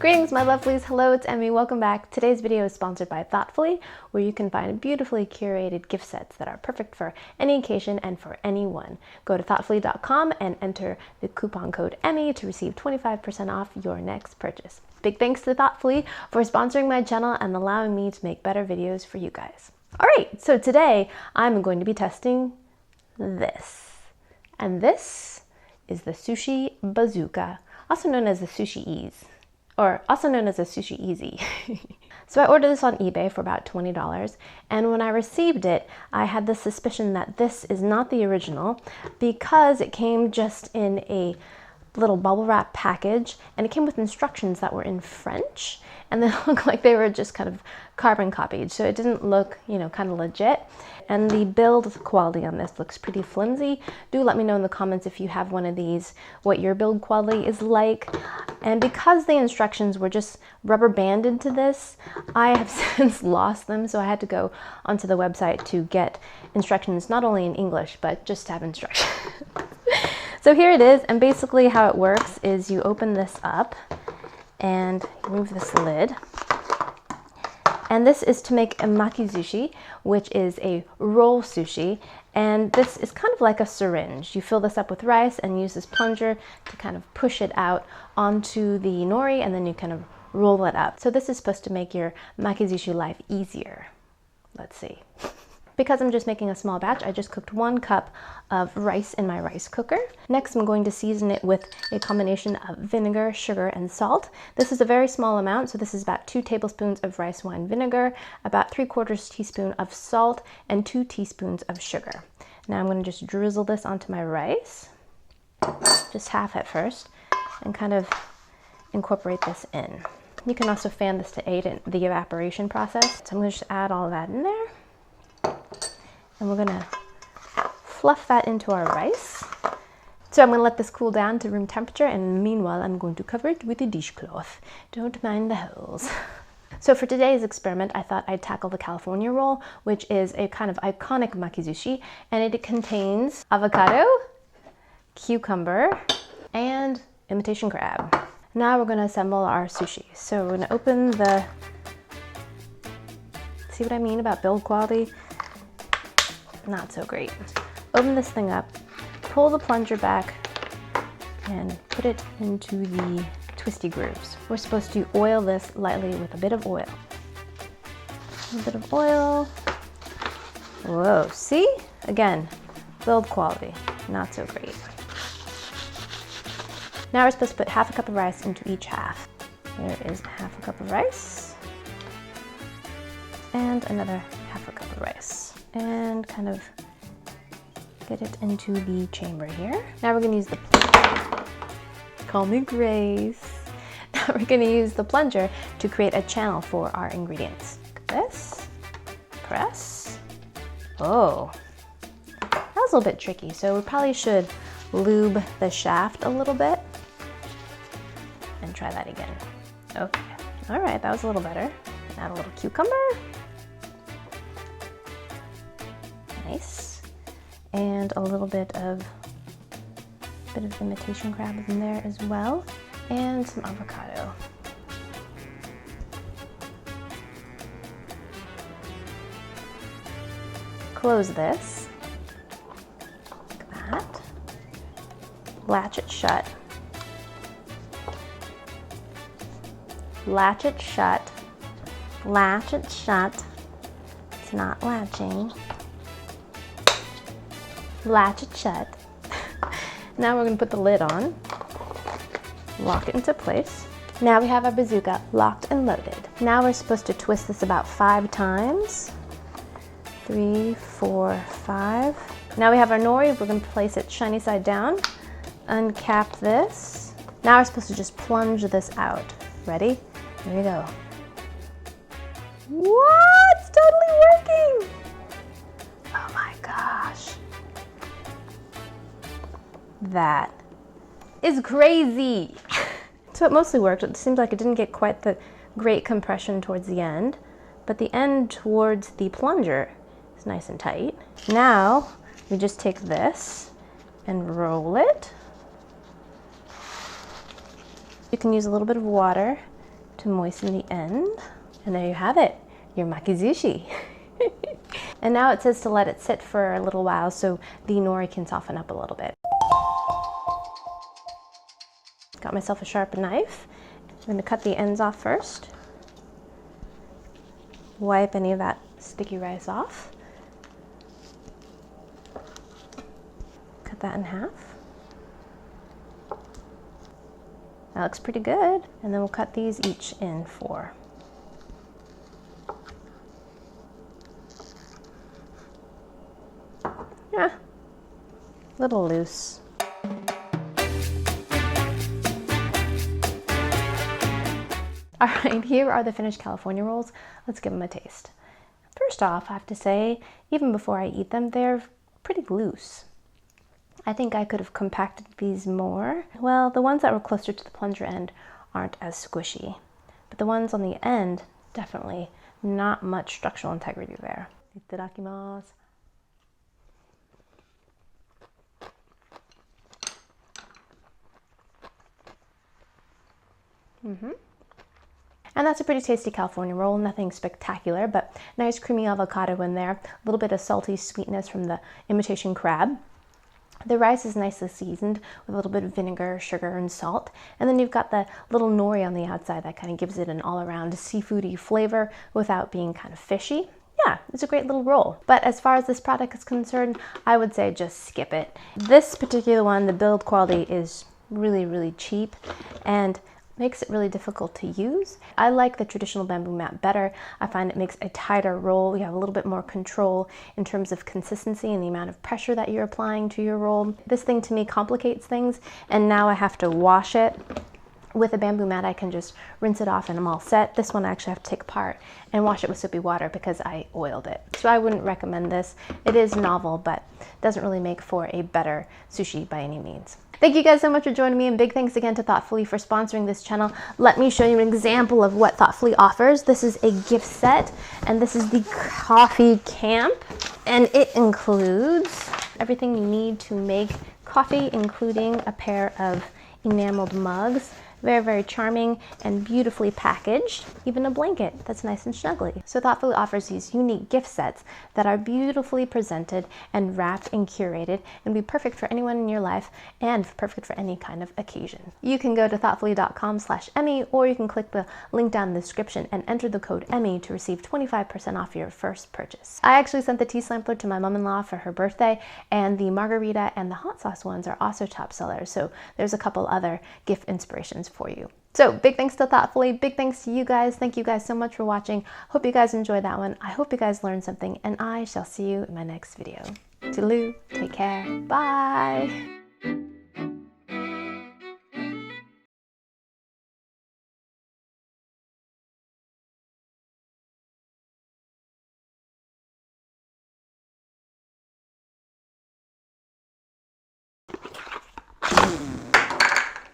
Greetings, my lovelies. Hello, it's Emmy. Welcome back. Today's video is sponsored by Thoughtfully, where you can find beautifully curated gift sets that are perfect for any occasion and for anyone. Go to thoughtfully.com and enter the coupon code Emmy to receive 25% off your next purchase. Big thanks to Thoughtfully for sponsoring my channel and allowing me to make better videos for you guys. All right, so today I'm going to be testing this. And this is the Sushi Bazooka, also known as the Sushi Ease, or also known as a Sushi Easy. So I ordered this on eBay for about $20, and when I received it, I had the suspicion that this is not the original because it came just in a little bubble wrap package, and it came with instructions that were in French, and they looked like they were just kind of carbon copied, so it didn't look, kind of legit. And the build quality on this looks pretty flimsy. Do let me know in the comments if you have one of these, what your build quality is like. And because the instructions were just rubber banded to this, I have since lost them, so I had to go onto the website to get instructions, not only in English, but just to have instructions. So here it is, and basically how it works is you open this up and remove this lid. And this is to make a makizushi, which is a roll sushi. And this is kind of like a syringe. You fill this up with rice and use this plunger to kind of push it out onto the nori, and then you kind of roll it up. So this is supposed to make your makizushi life easier. Let's see. Because I'm just making a small batch, I just cooked 1 cup of rice in my rice cooker. Next, I'm going to season it with a combination of vinegar, sugar, and salt. This is a very small amount, so this is about 2 tablespoons of rice wine vinegar, about 3/4 teaspoon of salt, and 2 teaspoons of sugar. Now I'm going to just drizzle this onto my rice, just half at first, and kind of incorporate this in. You can also fan this to aid in the evaporation process. So I'm going to just add all of that in there. And we're gonna fluff that into our rice. So I'm gonna let this cool down to room temperature, and meanwhile I'm going to cover it with a dishcloth. Don't mind the holes. So for today's experiment, I thought I'd tackle the California roll, which is a kind of iconic makizushi, and it contains avocado, cucumber, and imitation crab. Now we're gonna assemble our sushi. So we're gonna open the, see what I mean about build quality? Not so great. Open this thing up, pull the plunger back, and put it into the twisty grooves. We're supposed to oil this lightly with a bit of oil. A bit of oil. Whoa, see? Again, build quality, not so great. Now we're supposed to put half a cup of rice into each half. There is half a cup of rice, and another half a cup of rice. And kind of get it into the chamber here. Now we're gonna use the, call me Grace. Now we're gonna use the plunger to create a channel for our ingredients. Like this, press. Oh, that was a little bit tricky. So we probably should lube the shaft a little bit and try that again. Okay, all right, that was a little better. Add a little cucumber. Nice. And a little bit of imitation crab in there as well, and some avocado. Close this, like that. Latch it shut. Latch it shut. Latch it shut. It's not latching. Latch it shut. Now we're going to put the lid on, lock it into place. Now we have our bazooka locked and loaded. Now we're supposed to twist this about 5 times. 3, 4, 5. Now we have our nori. We're going to place it shiny side down, uncap this. Now we're supposed to just plunge this out. Ready? Here we go. What? It's totally working! Oh my gosh. That is crazy. So it mostly worked. It seems like it didn't get quite the great compression towards the end, but the end towards the plunger is nice and tight. Now we just take this and roll it. You can use a little bit of water to moisten the end. And there you have it, your makizushi. And now it says to let it sit for a little while so the nori can soften up a little bit. Got myself a sharp knife. I'm going to cut the ends off first. Wipe any of that sticky rice off. Cut that in half. That looks pretty good. And then we'll cut these each in 4. Yeah, a little loose. All right, here are the finished California rolls. Let's give them a taste. First off, I have to say, even before I eat them, they're pretty loose. I think I could have compacted these more. Well, the ones that were closer to the plunger end aren't as squishy, but the ones on the end, definitely not much structural integrity there. Itadakimasu. And that's a pretty tasty California roll, nothing spectacular, but nice creamy avocado in there, a little bit of salty sweetness from the imitation crab. The rice is nicely seasoned with a little bit of vinegar, sugar, and salt. And then you've got the little nori on the outside that kind of gives it an all-around seafoody flavor without being kind of fishy. Yeah, it's a great little roll. But as far as this product is concerned, I would say just skip it. This particular one, the build quality is really, really cheap and makes it really difficult to use. I like the traditional bamboo mat better. I find it makes a tighter roll. You have a little bit more control in terms of consistency and the amount of pressure that you're applying to your roll. This thing to me complicates things, and now I have to wash it. With a bamboo mat, I can just rinse it off and I'm all set. This one I actually have to take apart and wash it with soapy water because I oiled it. So I wouldn't recommend this. It is novel, but doesn't really make for a better sushi by any means. Thank you guys so much for joining me, and big thanks again to Thoughtfully for sponsoring this channel. Let me show you an example of what Thoughtfully offers. This is a gift set, and this is the coffee camp, and it includes everything you need to make coffee, including a pair of enameled mugs. Very, very charming and beautifully packaged. Even a blanket that's nice and snuggly. So Thoughtfully offers these unique gift sets that are beautifully presented and wrapped and curated and be perfect for anyone in your life and perfect for any kind of occasion. You can go to thoughtfully.com/Emmy, or you can click the link down in the description and enter the code Emmy to receive 25% off your first purchase. I actually sent the tea sampler to my mom-in-law for her birthday, and the margarita and the hot sauce ones are also top sellers. So there's a couple other gift inspirations for you. So big thanks to Thoughtfully, big thanks to you guys. Thank you guys so much for watching. Hope you guys enjoyed that one. I hope you guys learned something, and I shall see you in my next video. Toodaloo, take care, bye.